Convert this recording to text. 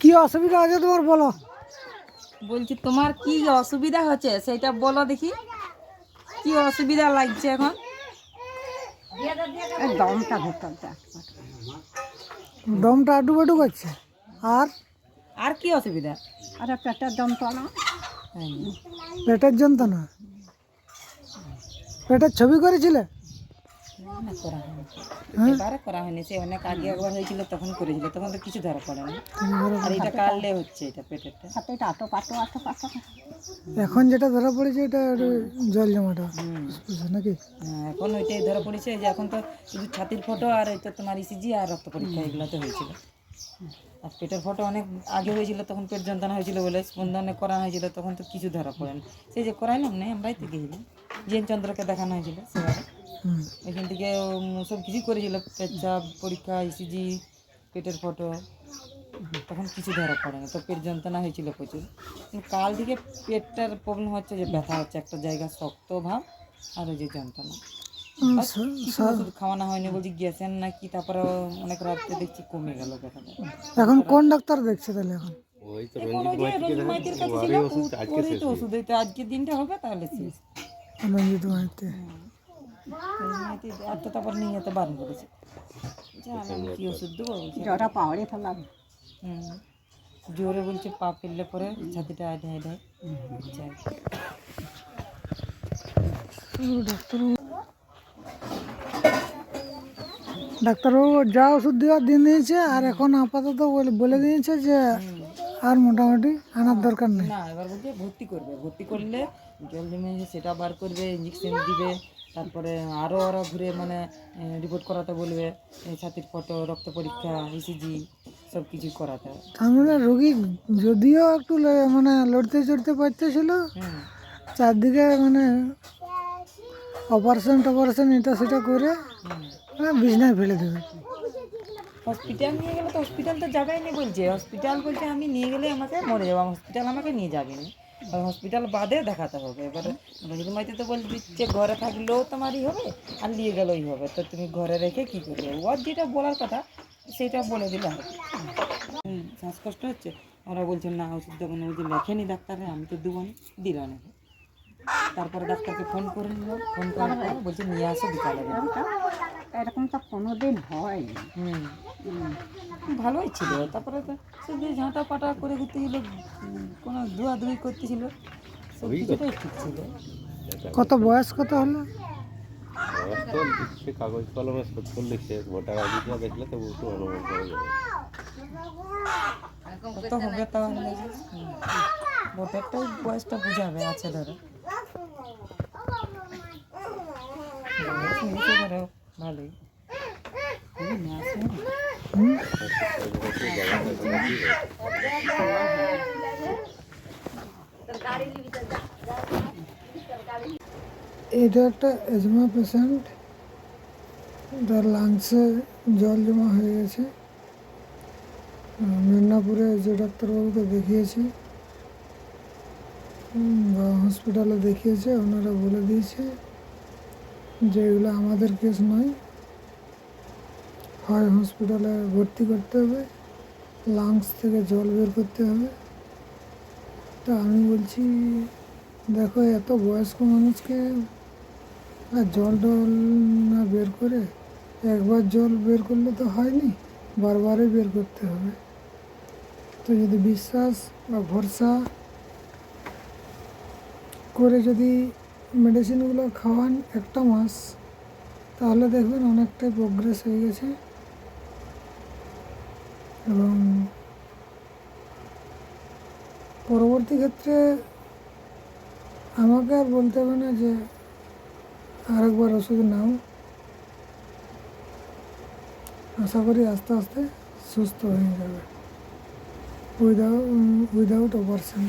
কি অসুবিধা আছে তোমার বলো? বলছি তোমার কি অসুবিধা হচ্ছে সেটা বলো দেখি। কি অসুবিধা লাগছে এখন? দমটা ভেতরটা দমটা আডুবাডু করছে। আর আর কি অসুবিধা? আর পেটের যন্ত্রণা। পেটের যন্ত্রণা। পেটের ছবি করেছিলে? না, করা হয়নি। হ্যাঁ? এবারে করা হয়নি, সে অনেক আগে একবার হয়েছিল তখন করেছিল, তখন তো কিছু ধরা পড়ে না। আর এটা কাটলে হচ্ছে এটা পেটেরটা। হাতে আটো পাটো আটো পাটো। এখন যেটা ধরা পড়েছে এটা একটু জল জমাটা নাকি? হ্যাঁ, এখন ওইটাই ধরা পড়েছে যে এখন তো শুধু ছাতির ফটো আর এই তো তোমার ইসিজি আর রক্ত পরীক্ষা এগুলোতে হয়েছিল। আর পেটের ফটো অনেক আগে হয়েছিল, তখন পেট যন্ত্রণা হয়েছিল বলে স্পন্দনে করা হয়েছিল, তখন তো কিছু ধরা পড়ে না। সেই যে করাইলাম না আমরাই তো গেছিলাম, জিএন চন্দ্রকে দেখানো হয়েছিল সেভাবে। এখান থেকে সব কিছুই করেছিল, পেচ্ছাপ পরীক্ষা, ইসিজি, পেটের ফটো, তখন কিছু ধরা পড়ে না। তো পেট যন্ত্রণা হয়েছিল প্রচুর। কিন্তু কাল থেকে পেটটার প্রবলেম হচ্ছে, যে ব্যথা হচ্ছে একটা জায়গা শক্ত ভাব, আর ওই যে যন্ত্রণা। কিছু ওষুধ খাওয়ানো হয়নি, বলছি গেছেন নাকি, তারপরে অনেক রাত্রে দেখছি কমে গেল ব্যথাটা। এখন কোন ডাক্তার দেখছে তাহলে? এখন এখন ওই যে রঞ্জিত মাইতির কাছে ছিল, ওরই তো ওষুধ, এই তো আজকের দিনটা হবে তাহলে শেষ। রঞ্জিত মাইতি। আর তো তারপর নিয়ে যেতে বারণ করেছে, যে আমি কি ওষুধ দেবো? জটা পাওয়ারে ফেলাম। জোরে বলছে, পা ফেললে পরে ছাতিটা আডায় আডায় যায়। ডাক্তারবাবু যা ওষুধ দেওয়ার দিন দিয়েছে, আর এখন আপাতত বলে দিয়েছে যে আর মোটামুটি আনার দরকার নেই। না, এবার বলছে ভর্তি করবে, ভর্তি করলে জল জমে সেটা বার করবে, ইঞ্জেকশন দিবে, তারপরে আরও ওরা ঘুরে মানে রিপোর্ট করাতে বলবে, ছাতির ফটো, রক্ত পরীক্ষা, ইসিজি সব কিছু করাতে হবে। তাহলে রোগী যদিও একটু মানে লড়তে চড়তে পারতেছিল, চারদিকে মানে অপারেশন এটা সেটা করে বিছনায় ফেলে দেবে। হসপিটাল নিয়ে গেলে তো হসপিটাল তো যাবেই না বলছে, হসপিটাল বলছে আমি নিয়ে গেলে আমাকে মরে যাবো, হসপিটাল আমাকে নিয়ে যাবে না, হসপিটাল বাদে দেখাতে হবে। এবারে রঞ্জিত মাইতি তো বলে দিচ্ছে ঘরে থাকলেও তোমারই হবে আর নিয়ে গেলেই হবে, তো তুমি ঘরে রেখে কী করবে? ওর যেটা বলার কথা সেটা বলে দিলে হবে। শ্বাসকষ্ট হচ্ছে, ওরা বলছেন না ওষুধ দেবো না, ওই যে লেখেনি ডাক্তারে, আমি তো দেবো না, দিল না। তারপরে ডাক্তারকে ফোন করে নিল, ফোন করার পর বলছে নিয়ে আসো বিকালে। এরকম তো কোনোদিন হয়। ভালোই ছিল, তারপরে তো শুধু ঝাঁটা পাটা করে ঘুরতেছিল, কোনো ধোয়াধুয়ি করতেছিল, সব কিছুটাই ঠিক ছিল। কত বয়স কত হলো? কাগজ কলমে 70 লিখছে, ভোটার আইডিটা দেখলে তো একটু অনুমান করা যাবে। কত হবে তাহলে? ভোটারটাই বয়সটা বুঝাবে, আছে ধরো ভালোই। এটা একটা অ্যাজমা পেশেন্ট, তার লাংসে জল জমা হয়ে গেছে। মেদিনীপুরে যে ডাক্তারবাবুকে দেখিয়েছি বা হসপিটালে দেখিয়েছে, ওনারা বলে দিয়েছে যে এগুলো আমাদের কেস নয়, হয় হসপিটালে ভর্তি করতে হবে, লাংস থেকে জল বের করতে হবে। তা আমি বলছি দেখো, এত বয়স্ক মানুষকে আর জল টল না বের করে একবার জল বের করলে তো হয়নি, বারবারই বের করতে হবে। তো যদি বিশ্বাস বা ভরসা করে যদি মেডিসিনগুলো খাওয়ান একটা মাস, তাহলে দেখবেন অনেকটাই প্রোগ্রেস হয়ে গেছে। এবং পরবর্তী ক্ষেত্রে আমাকে আর বলতে হবে না যে আরেকবার ওষুধ নাও। আশা করি আস্তে আস্তে সুস্থ হয়ে যাবে উইদাউট অপারেশন।